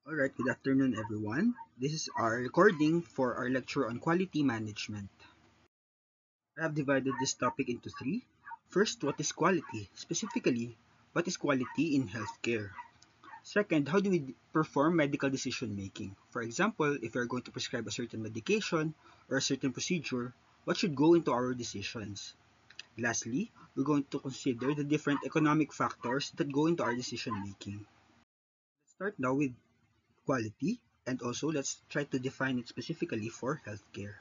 Alright, good afternoon everyone. This is our recording for our lecture on quality management. I have divided this topic into three. First, what is quality? Specifically, what is quality in healthcare? Second, how do we perform medical decision making? For example, if we are going to prescribe a certain medication or a certain procedure, what should go into our decisions? Lastly, we're going to consider the different economic factors that go into our decision making. Let's start now with quality, and also let's try to define it specifically for healthcare.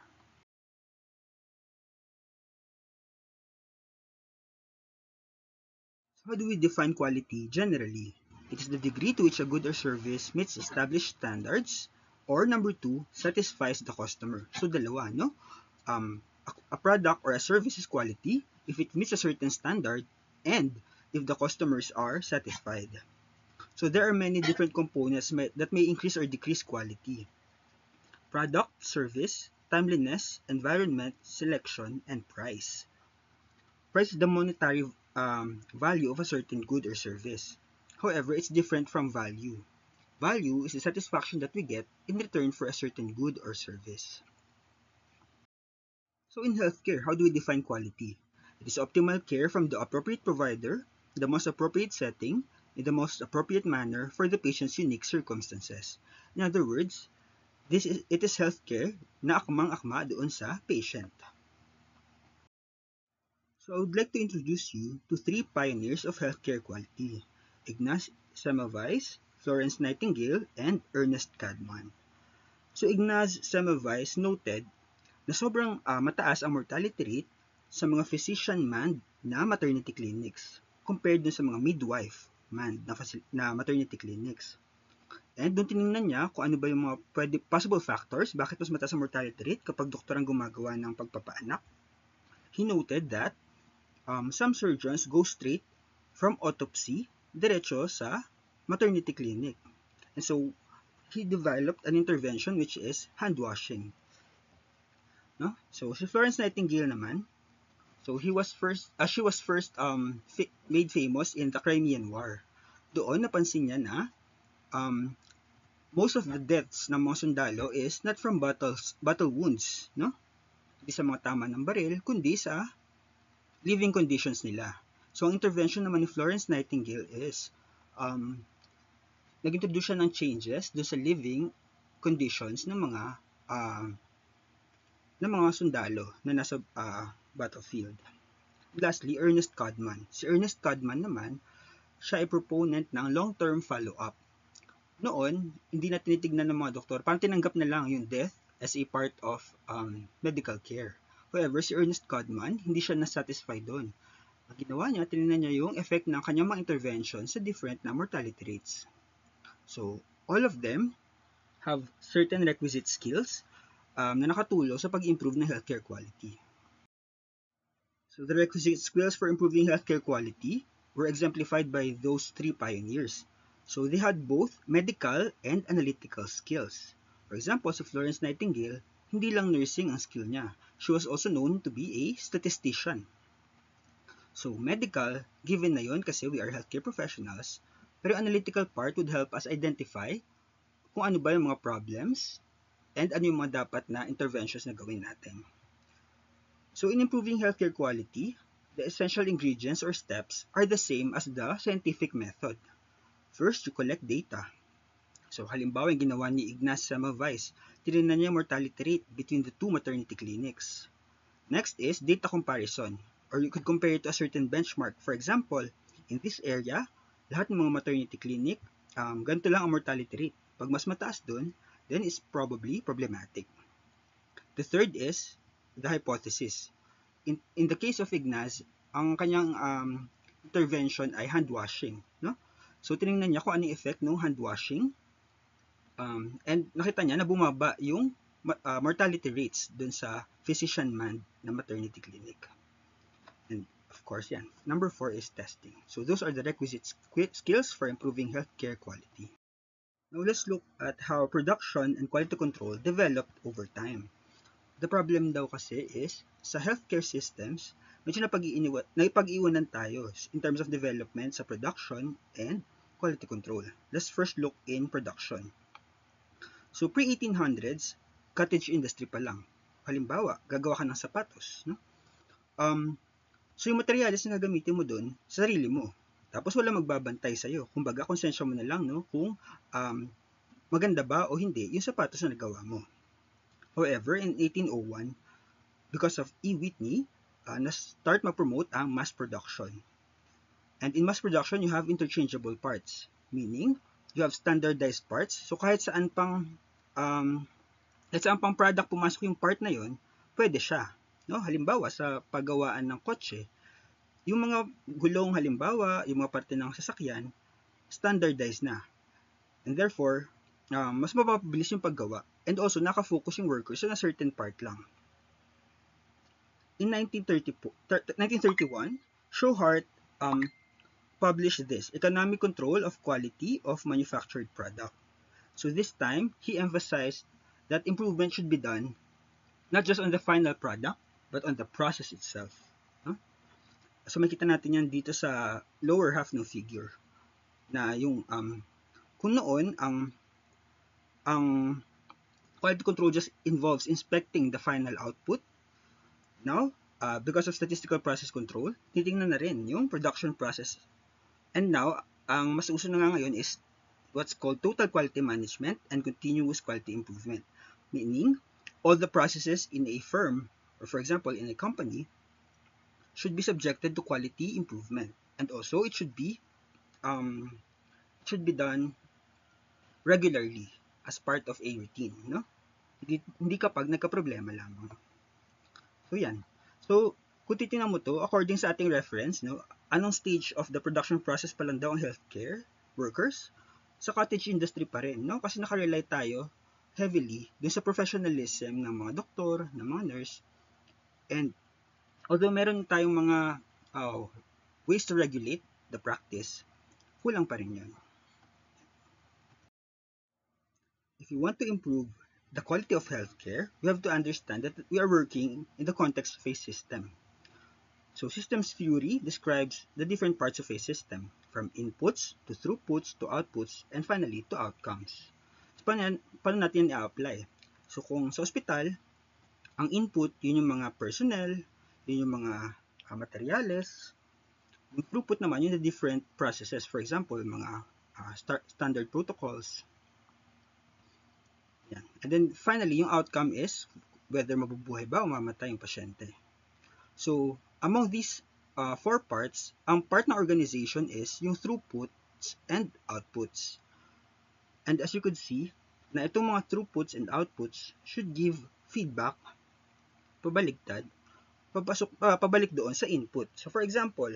So how do we define quality generally? It is the degree to which a good or service meets established standards, or number two, satisfies the customer. So dalawa, no? A product or a service is quality if it meets a certain standard and if the customers are satisfied. So there are many different components that may increase or decrease quality. Product, service, timeliness, environment, selection, and price. Price is the monetary value of a certain good or service. However, it's different from value. Value is the satisfaction that we get in return for a certain good or service. So in healthcare, how do we define quality? It is optimal care from the appropriate provider, the most appropriate setting, in the most appropriate manner for the patient's unique circumstances. In other words, it is healthcare na akmang-akma doon sa patient. So I would like to introduce you to three pioneers of healthcare quality: Ignaz Semmelweis, Florence Nightingale, and Ernest Kadman. So Ignaz Semmelweis noted na sobrang mataas ang mortality rate sa mga physician-manned na maternity clinics compared dun sa mga midwife-manned na maternity clinics. And doon tinignan niya kung ano ba yung mga possible factors bakit mas mataas ang mortality rate kapag doktor ang gumagawa ng pagpapaanak. He noted that some surgeons go straight from autopsy diretso sa maternity clinic. And so, he developed an intervention which is hand washing. No? So, si Florence Nightingale naman, so she was first made famous in the Crimean War. Doon napansin niya na most of the deaths ng mga sundalo is not from battle wounds, no? Hindi sa mga tama ng baril, kundi sa living conditions nila. So, ang intervention naman ni Florence Nightingale is nag-introduce siya ng changes do sa living conditions ng mga sundalo na nasa battlefield. Lastly, Ernest Kadman. Si Ernest Kadman naman, siya ay proponent ng long-term follow-up. Noon, hindi na tinitignan ng mga doktor, parang tinanggap na lang yung death as a part of medical care. However, si Ernest Kadman, hindi siya na-satisfy doon. Ang ginawa niya, tinignan niya yung effect ng kanyang mga intervention sa different na mortality rates. So, all of them have certain requisite skills na nakatulong sa pag-improve ng healthcare quality. So, the requisite skills for improving healthcare quality were exemplified by those three pioneers. So, they had both medical and analytical skills. For example, si Florence Nightingale, hindi lang nursing ang skill niya. She was also known to be a statistician. So, medical, given na yun kasi we are healthcare professionals, pero analytical part would help us identify kung ano ba yung mga problems and ano yung mga dapat na interventions na gawin natin. So, in improving healthcare quality, the essential ingredients or steps are the same as the scientific method. First, you collect data. So, halimbawa yung ginawa ni Ignaz Semmelweis, tinignan niya mortality rate between the two maternity clinics. Next is data comparison, or you could compare it to a certain benchmark. For example, in this area, lahat ng mga maternity clinic, ganito lang ang mortality rate. Pag mas mataas dun, then it's probably problematic. The third is the hypothesis. In the case of Ignaz, ang kanyang intervention ay hand washing. No? So, tinignan niya kung anong effect ng hand washing and nakita niya na bumaba yung mortality rates dun sa physician-manned na maternity clinic. And of course, yan. Number 4 is testing. So those are the requisite skills for improving healthcare quality. Now let's look at how production and quality control developed over time. The problem daw kasi is, sa healthcare systems, medyo napag-iwanan tayo in terms of development sa production and quality control. Let's first look in production. So pre-1800s, cottage industry pa lang. Halimbawa, gagawa ka ng sapatos, no? So yung materials na gagamitin mo doon, sarili mo. Tapos wala magbabantay sa'yo. Kumbaga, konsensya mo na lang, no? Kung maganda ba o hindi yung sapatos na nagawa mo. However, in 1801, because of E. Whitney, na-start mag-promote ang mass production. And in mass production, you have interchangeable parts. Meaning, you have standardized parts. So kahit saan pang product pumasok yung part na yon, pwede siya. No? Halimbawa, sa paggawaan ng kotse, yung mga gulong halimbawa, yung mga parte ng sasakyan, standardized na. And therefore, mas mapapabilis yung paggawa. And also, nakafocus yung workers on a certain part lang. In 1931, Shewhart published this, Economic Control of Quality of Manufactured Product. So this time, he emphasized that improvement should be done not just on the final product, but on the process itself. Huh? So makita natin yan dito sa lower half ng figure na yung kung noon ang quality control just involves inspecting the final output. Now, because of statistical process control, titingnan na rin yung production process. And now, ang mas uso na nga ngayon is what's called total quality management and continuous quality improvement. Meaning, all the processes in a firm, or for example, in a company, should be subjected to quality improvement. And also, it should be done regularly as part of a routine, no? Hindi kapag nagka-problema lamang. So, yan. So, kung titingnan mo to, according sa ating reference, no, anong stage of the production process pa lang daw ang healthcare workers? Sa cottage industry pa rin, no? Kasi nakarely tayo heavily dun sa professionalism ng mga doktor, ng mga nurse. And although meron tayong mga ways to regulate the practice, kulang pa rin yun. If you want to improve the quality of healthcare, we have to understand that we are working in the context of a system. So systems theory describes the different parts of a system, from inputs to throughputs to outputs and finally to outcomes. So paano natin i-apply? So kung sa ospital, ang input, yun yung mga personnel, yun yung mga materials. Yung throughput naman, yun the different processes. For example, mga standard protocols. Yan. And then finally, yung outcome is whether mabubuhay ba o mamatay yung pasyente. So, among these four parts, ang part ng organization is yung throughputs and outputs. And as you could see, na itong mga throughputs and outputs should give feedback pabalik doon sa input. So for example,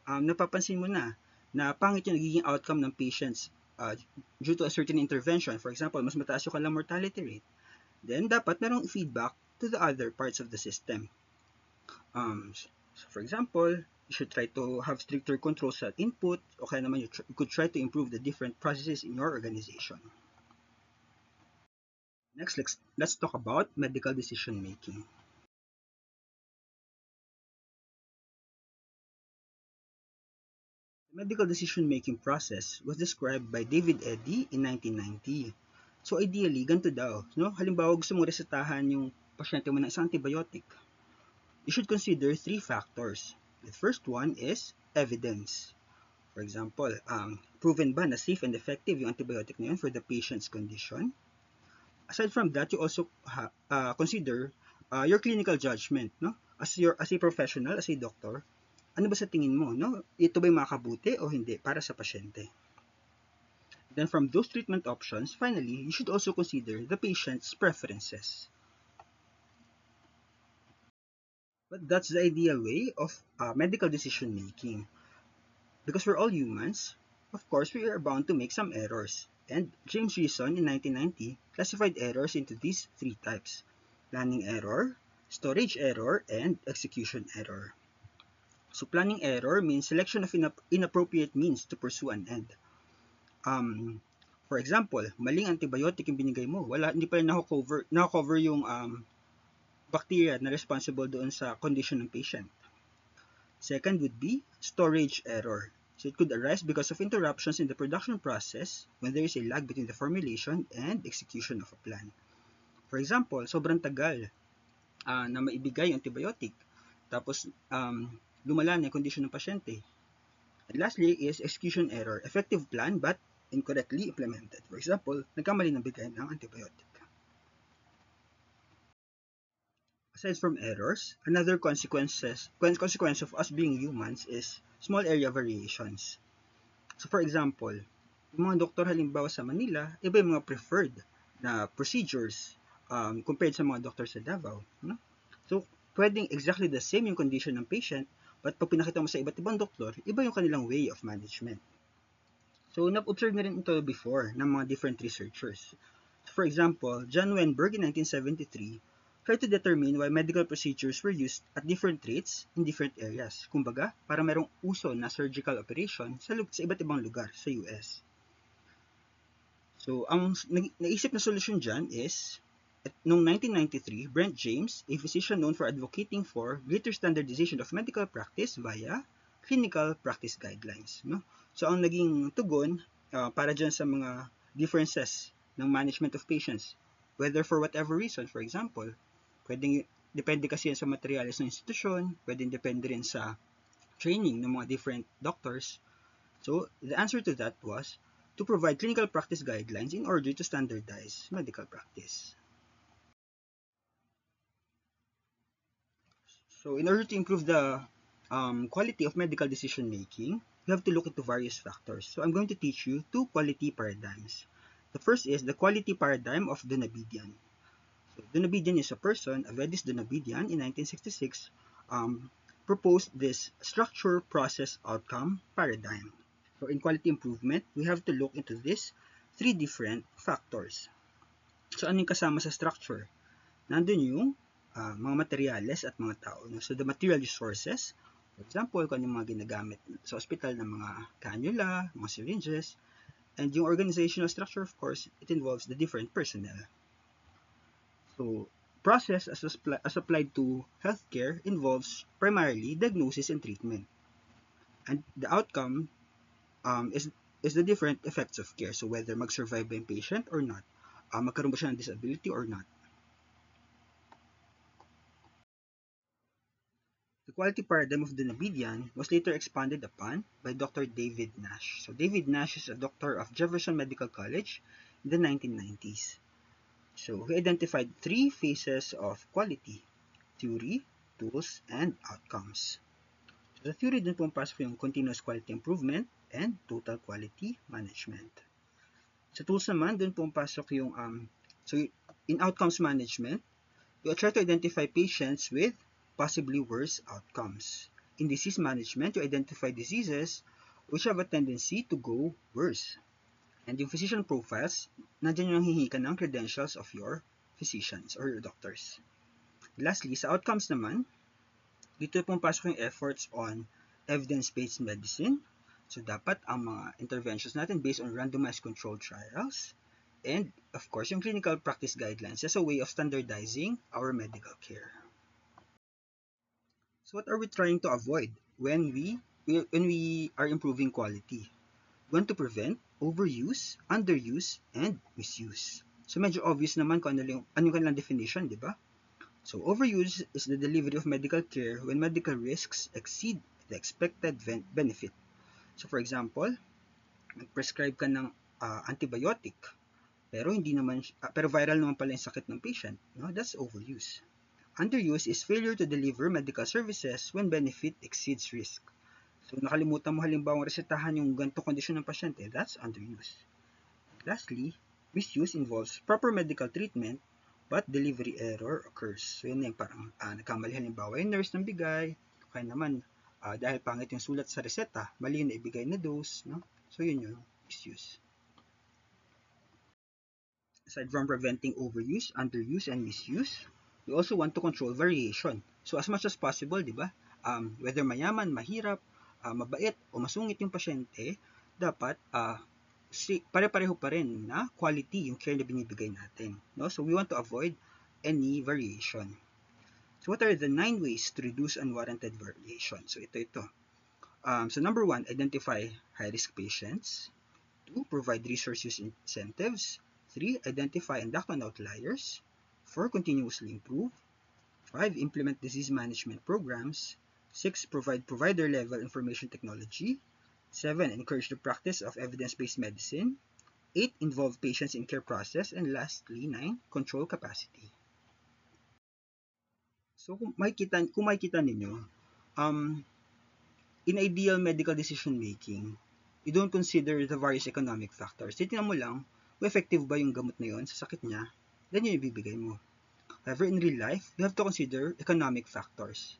napapansin mo na pangit yung nagiging outcome ng patients due to a certain intervention. For example, mas mataas yung kanilang mortality rate. Then, dapat merong feedback to the other parts of the system. So for example, you should try to have stricter controls at input, o kaya naman you could try to improve the different processes in your organization. Next, let's talk about medical decision making. The medical decision making process was described by David Eddy in 1990. So ideally, ganito daw, no? Halimbawa, gusto mong resetahan yung pasyente mo ng isang antibiotic. You should consider three factors. The first one is evidence. For example, proven ba na safe and effective yung antibiotic na yun for the patient's condition? Aside from that, you also consider your clinical judgment, no? As a professional, as a doctor, ano ba sa tingin mo, no? Ito ba yung makabuti o hindi para sa pasyente? Then from those treatment options, finally, you should also consider the patient's preferences. But that's the ideal way of medical decision making. Because we're all humans, of course, we are bound to make some errors. And James Reason in 1990 classified errors into these three types: planning error, storage error, and execution error. So planning error means selection of inappropriate means to pursue an end. For example, maling antibiotic yung binigay mo. Hindi pa rin nako-cover yung bacteria na responsible doon sa condition ng patient. Second would be storage error. So it could arise because of interruptions in the production process when there is a lag between the formulation and execution of a plan. For example, sobrang tagal na maibigay yung antibiotic, tapos lumala na yung kondisyon ng pasyente. And lastly is execution error, effective plan but incorrectly implemented. For example, nagkamali ng bigay ng antibiotic. Aside from errors, another consequence of us being humans is small area variations. So for example, yung mga doktor halimbawa sa Manila, iba yung mga preferred na procedures compared sa mga doktor sa Davao. No? So pwedeng exactly the same yung condition ng patient, but pag pinakita mo sa iba't ibang doktor, iba yung kanilang way of management. So na-observe na rin ito before ng mga different researchers. So, for example, John Weinberg in 1973 tried to determine why medical procedures were used at different rates in different areas. Kumbaga, para merong uso na surgical operation sa iba't ibang lugar sa US. So, ang naisip na solusyon dyan is, noong 1993, Brent James, a physician known for advocating for greater standardization of medical practice via clinical practice guidelines. No? So, ang naging tugon para dyan sa mga differences ng management of patients, whether for whatever reason, for example, pwedeng depende kasi yan sa materials ng institusyon, pwedeng depende rin sa training ng mga different doctors. So, the answer to that was to provide clinical practice guidelines in order to standardize medical practice. So, in order to improve the quality of medical decision making, you have to look into various factors. So, I'm going to teach you two quality paradigms. The first is the quality paradigm of Dunabedian. So, Dunabedian is a person, Avedis Dunabedian, in 1966, proposed this structure, process, outcome paradigm. So, in quality improvement, we have to look into these three different factors. So, ano yung kasama sa structure? Nandun yung mga materyales at mga tao. No? So, the material resources, for example, kung ano yung mga ginagamit sa hospital ng mga cannula, mga syringes, and yung organizational structure, of course, it involves the different personnel. So, process as applied to healthcare involves primarily diagnosis and treatment. And the outcome is the different effects of care. So, whether mag-survive ba yung patient or not, magkaroon ba siya ng disability or not. The quality paradigm of Dunabedian was later expanded upon by Dr. David Nash. So, David Nash is a doctor of Jefferson Medical College in the 1990s. So, he identified three phases of quality: theory, tools, and outcomes. So, sa theory dun pumapasok yung continuous quality improvement and total quality management. Sa tools naman, dun pumapasok yung, so in outcomes management, you try to identify patients with possibly worse outcomes. In disease management, you identify diseases which have a tendency to go worse. And yung physician profiles, nandiyan yung hihingi ng credentials of your physicians or your doctors. Lastly, sa outcomes naman, dito pumapasok yung efforts on evidence-based medicine. So, dapat ang mga interventions natin based on randomized controlled trials. And, of course, yung clinical practice guidelines as a way of standardizing our medical care. So, what are we trying to avoid when we are improving quality? We want to prevent overuse, underuse, and misuse. So, medyo obvious naman kung ano yung kanilang definition, di ba? So, overuse is the delivery of medical care when medical risks exceed the expected benefit. So, for example, nag-prescribe ka ng antibiotic, pero viral naman pala yung sakit ng patient. No? That's overuse. Underuse is failure to deliver medical services when benefit exceeds risk. So, nakalimutan mo halimbawa resetahan yung ganito kondisyon ng pasyente, that's underuse. Lastly, misuse involves proper medical treatment but delivery error occurs. So, yun yung parang nagkamali halimbawa yung nurse ng bigay, kaya naman dahil pangit yung sulat sa reseta, mali yung naibigay na dose. No? So, yun yung misuse. Aside from preventing overuse, underuse, and misuse, we also want to control variation. So, as much as possible, di ba? Whether mayaman, mahirap, mabait o masungit yung pasyente, dapat pare-pareho pa rin na quality yung care na binibigay natin. No? So, we want to avoid any variation. So, what are the 9 ways to reduce unwarranted variation? So, ito. So number 1, identify high-risk patients. 2, provide resource use incentives. 3, identify and act on outliers. 4, continuously improve. 5, implement disease management programs. 6, provide provider-level information technology. 7, encourage the practice of evidence-based medicine. 8, involve patients in care process. And lastly, 9, control capacity. So kung makikita ninyo, in ideal medical decision making, you don't consider the various economic factors. Titignan mo lang kung effective ba yung gamot na yun sa sakit niya, then yun ibibigay mo. However, in real life, you have to consider economic factors.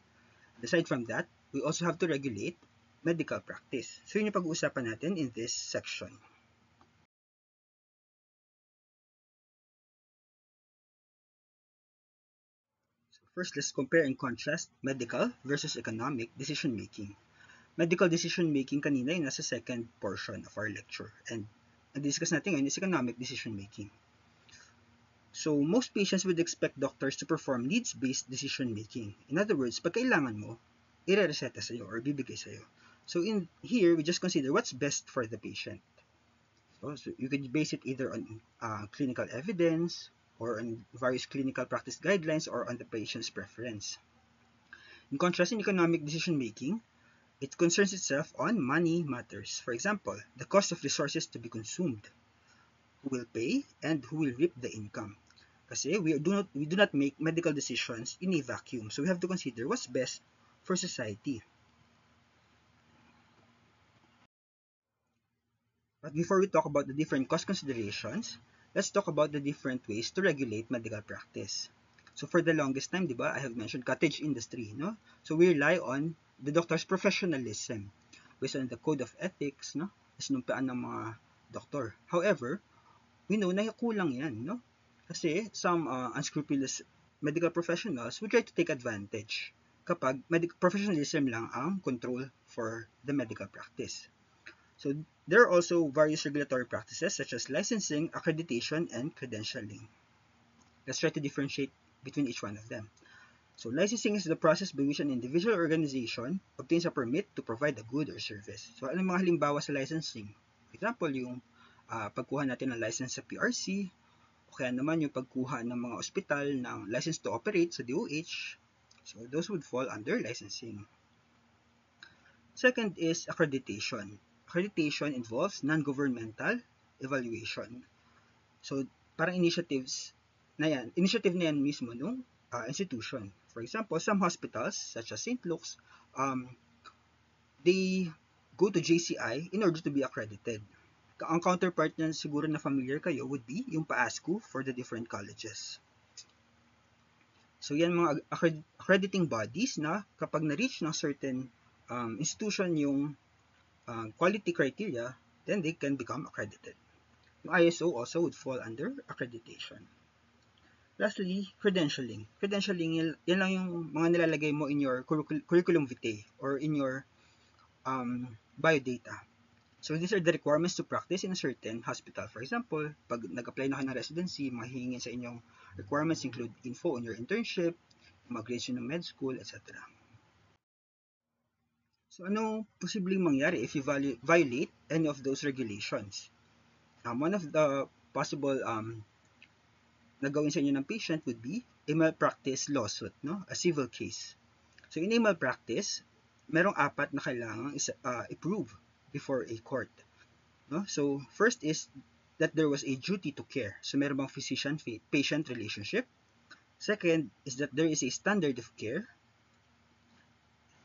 Aside from that, we also have to regulate medical practice. So yun yung pag-uusapan natin in this section. So first, let's compare and contrast medical versus economic decision making. Medical decision making kanina yung nasa second portion of our lecture. And discuss natin ngayon is economic decision making. So most patients would expect doctors to perform needs-based decision making. In other words, pag kailangan mo, ire-reseta sa'yo or bibigay sa'yo. So in here, we just consider what's best for the patient. So you could base it either on clinical evidence or on various clinical practice guidelines or on the patient's preference. In contrast, in economic decision making, it concerns itself on money matters. For example, the cost of resources to be consumed, who will pay, and who will reap the income. Kasi we do not make medical decisions in a vacuum. So we have to consider what's best for society. But before we talk about the different cost considerations, let's talk about the different ways to regulate medical practice. So for the longest time, diba, I have mentioned cottage industry, no? So we rely on the doctor's professionalism based on the code of ethics, no? Sinumpaan ng mga doktor. However, we know na kulang yan, no? Kasi some unscrupulous medical professionals would try to take advantage kapag professionalism lang ang control for the medical practice. So there are also various regulatory practices such as licensing, accreditation, and credentialing. Let's try to differentiate between each one of them. So licensing is the process by which an individual or organization obtains a permit to provide a good or service. So ano mga halimbawa sa licensing? For example, yung pagkuha natin ng license sa PRC, o kaya naman yung pagkuha ng mga ospital ng license to operate sa DOH. So those would fall under licensing. Second is accreditation. Accreditation involves non-governmental evaluation. So parang initiative na yan mismo ng institution. For example, some hospitals such as St. Luke's, they go to JCI in order to be accredited. Ang counterpart niyan siguro na familiar kayo would be yung PASCU for the different colleges. So yan mga accrediting bodies na kapag na-reach ng certain institution yung quality criteria, then they can become accredited. Yung ISO also would fall under accreditation. Lastly, credentialing. Credentialing, yan lang yung mga nilalagay mo in your curriculum vitae or in your biodata. So these are the requirements to practice in a certain hospital. For example, pag nag-apply na kayo ng residency, mahihingin sa inyong requirements include info on your internship, mag-grades ng med school, etc. So ano posibleng mangyari if you violate any of those regulations? One of the possible na gawin sa inyo ng patient would be a malpractice lawsuit, no? A civil case. So in a malpractice, merong 4 na kailangang i-prove before a court. No? So first is that there was a duty to care. So meron bang physician-patient relationship? Second is that there is a standard of care.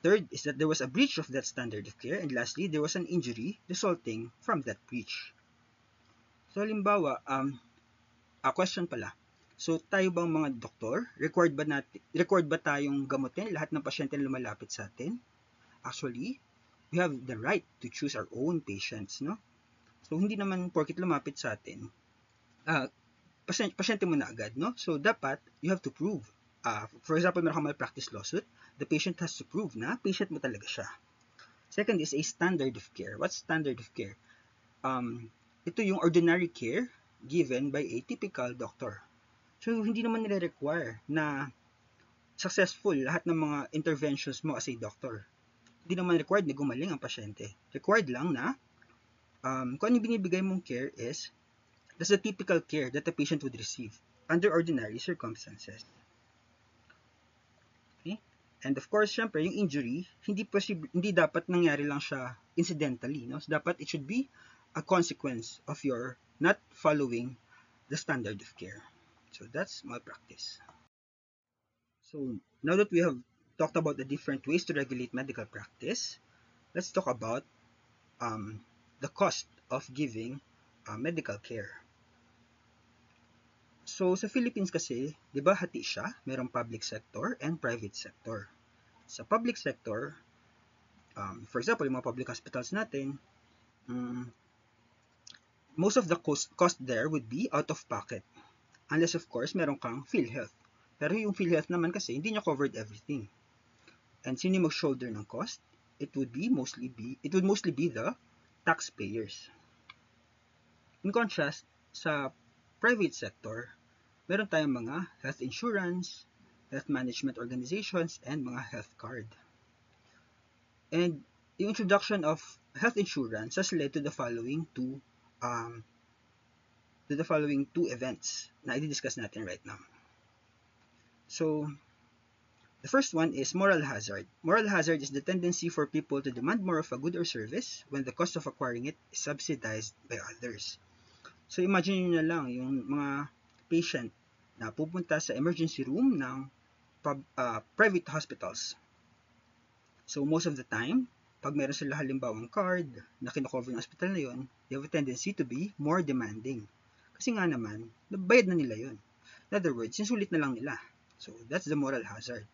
Third is that there was a breach of that standard of care. And lastly, there was an injury resulting from that breach. So halimbawa, question pala. So tayo bang mga doktor, required ba tayong gamutin lahat ng pasyente na lumalapit sa atin? Actually, we have the right to choose our own patients, no? So hindi naman porket lumapit sa atin, pasyente mo na agad, no? So dapat you have to prove. For example, meron kang malpractice lawsuit, the patient has to prove na patient mo talaga siya. Second is a standard of care. What's standard of care? Ito yung ordinary care given by a typical doctor. So hindi naman nire-require na successful lahat ng mga interventions mo as a doctor. Hindi naman required na gumaling ang pasyente. Required lang na kung ano binibigay mong care is that's the typical care that the patient would receive under ordinary circumstances. Okay? And of course, syempre, yung injury, hindi dapat nangyari lang siya incidentally. No? So, dapat it should be a consequence of your not following the standard of care. So that's malpractice. So now that we have talked about the different ways to regulate medical practice, let's talk about the cost of giving medical care. So sa Philippines kasi, di ba hati siya, merong public sector and private sector. Sa public sector, for example, yung mga public hospitals natin, most of the cost there would be out of pocket. Unless of course, meron kang PhilHealth. Pero yung PhilHealth naman kasi, hindi niya covered everything. And sino yung mag-shoulder ng cost? It would mostly be the taxpayers. In contrast, sa private sector, meron tayong mga health insurance, health management organizations, and mga health card. And the introduction of health insurance has led to the following two events na i-discuss natin right now. So, the first one is moral hazard. Moral hazard is the tendency for people to demand more of a good or service when the cost of acquiring it is subsidized by others. So, imagine nyo na lang yung mga patient na pupunta sa emergency room ng private hospitals. So, most of the time, pag meron sila halimbawang card na kinocover ng hospital na yun, they have a tendency to be more demanding. Kasi nga naman, bayad na nila yun. In other words, sinsulit na lang nila. So, that's the moral hazard.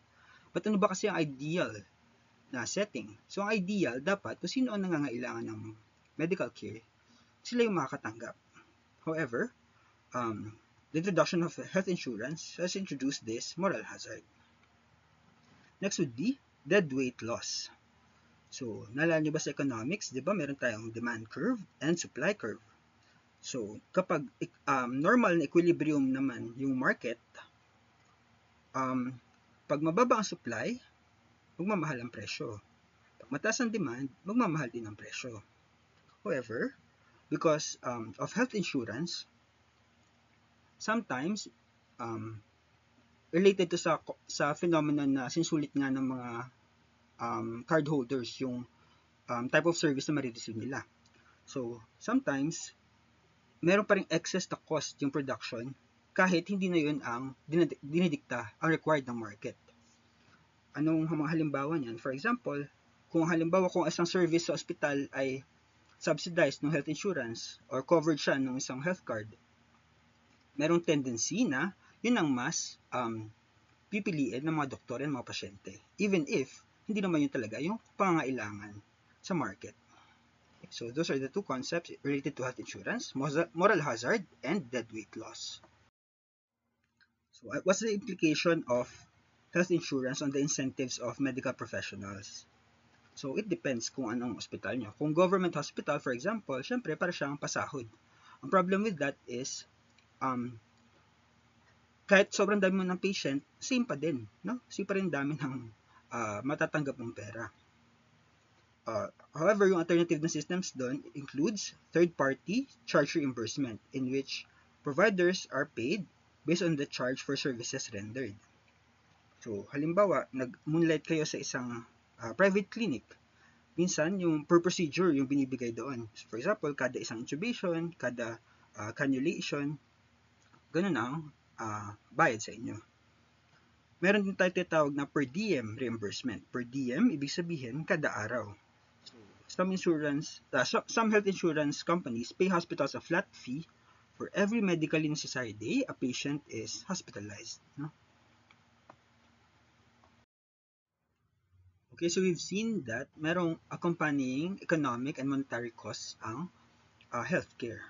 But ano ba kasi ang ideal na setting? So, ang ideal, dapat kung sino ang nangangailangan ng medical care, sila yung makakatanggap. However, the introduction of health insurance has introduced this moral hazard. Next would be deadweight loss. So, naalala nyo ba sa economics, di ba meron tayong demand curve and supply curve. So, kapag normal na equilibrium naman yung market, pag mababa ang supply, magmamahal ang presyo. Pag mataas ang demand, magmamahal din ang presyo. However, because of health insurance, sometimes related to sa phenomenon na sinsulit nga ng mga cardholders yung type of service na marireceive nila. So, sometimes, meron pa rin excess na cost yung production kahit hindi na yun ang dinidikta ang required ng market. Anong mga halimbawa niyan? For example, kung isang service sa hospital ay subsidized ng health insurance or covered siya ng isang health card, merong tendency na yun ang mas pipiliin ng mga doktor at mga pasyente, even if hindi naman yun talaga yung pangangailangan sa market. So those are the two concepts related to health insurance, moral hazard, and deadweight loss. So what's the implication of health insurance on the incentives of medical professionals? So it depends kung anong hospital nyo. Kung government hospital, for example, syempre para siyang pasahod. Ang problem with that is, kahit sobrang dami mo ng patient, same pa din, no? Same pa rin dami ng matatanggap mong pera. However, yung alternative na systems doon includes third-party charge reimbursement in which providers are paid based on the charge for services rendered. So, halimbawa, nag-moonlight kayo sa isang private clinic. Minsan, yung per procedure yung binibigay doon. So, for example, kada isang intubation, kada cannulation, ganun ang bayad sa inyo. Meron din tayo tinatawag na per diem reimbursement. Per diem, ibig sabihin, kada araw. So, some health insurance companies pay hospitals a flat fee for every medically necessary day a patient is hospitalized. No? Okay, so we've seen that merong accompanying economic and monetary costs ang healthcare.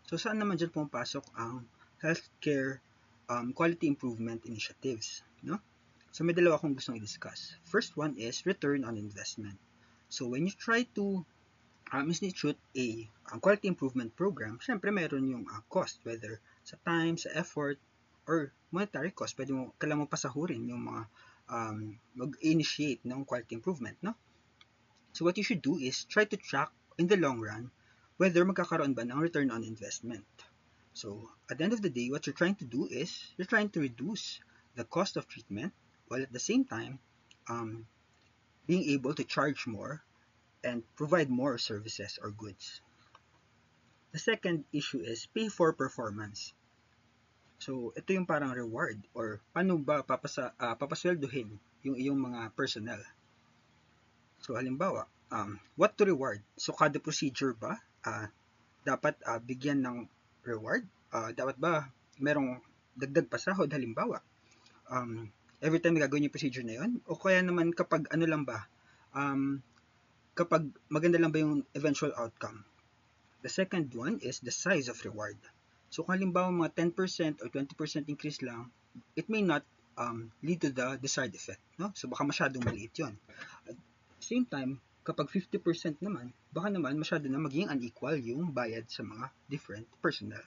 So, saan naman dyan pumapasok ang healthcare quality improvement initiatives? No? So, may dalawa akong gustong i-discuss. First one is return on investment. So, when you try to institute a quality improvement program, syempre meron yung cost, whether sa time, sa effort, or monetary cost. Kailangan mo pasahurin yung mga mag-initiate ng quality improvement, no? So what you should do is try to track in the long run whether magkakaroon ba ng return on investment. So at the end of the day, what you're trying to do is you're trying to reduce the cost of treatment while at the same time um, being able to charge more and provide more services or goods. The second issue is pay for performance. So ito yung parang reward or paano ba papasweldohin yung iyong mga personnel. So halimbawa, what to reward? So kada procedure ba dapat bigyan ng reward? Dapat ba merong dagdag pasahod halimbawa? Every time gagawin yung procedure na yun? O kaya naman kapag ano lang ba? Kapag maganda lang ba yung eventual outcome? The second one is the size of reward. So kung halimbawa mga 10% or 20% increase lang, it may not lead to the desired effect. No? So baka masyadong maliit yun. At the same time, kapag 50% naman, baka naman masyado na maging unequal yung bayad sa mga different personnel.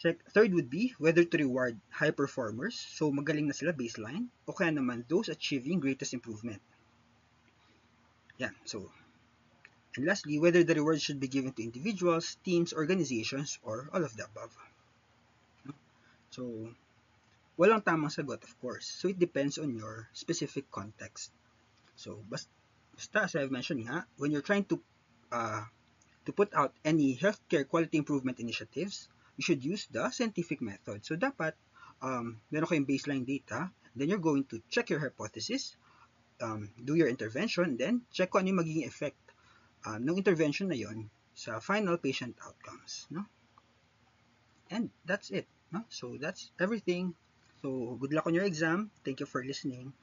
Third would be whether to reward high performers, so magaling na sila baseline, o kaya naman those achieving greatest improvement. Yan, so and lastly, whether the reward should be given to individuals, teams, organizations, or all of the above. So, walang tamang sagot, of course. So, it depends on your specific context. So, basta as I've mentioned nga, when you're trying to put out any healthcare quality improvement initiatives, you should use the scientific method. So, dapat, meron kayong baseline data, then you're going to check your hypothesis, do your intervention, then check kung ano yung magiging effect ng intervention na yon sa final patient outcomes, no? And that's it, no? So that's everything. So good luck on your exam. Thank you for listening.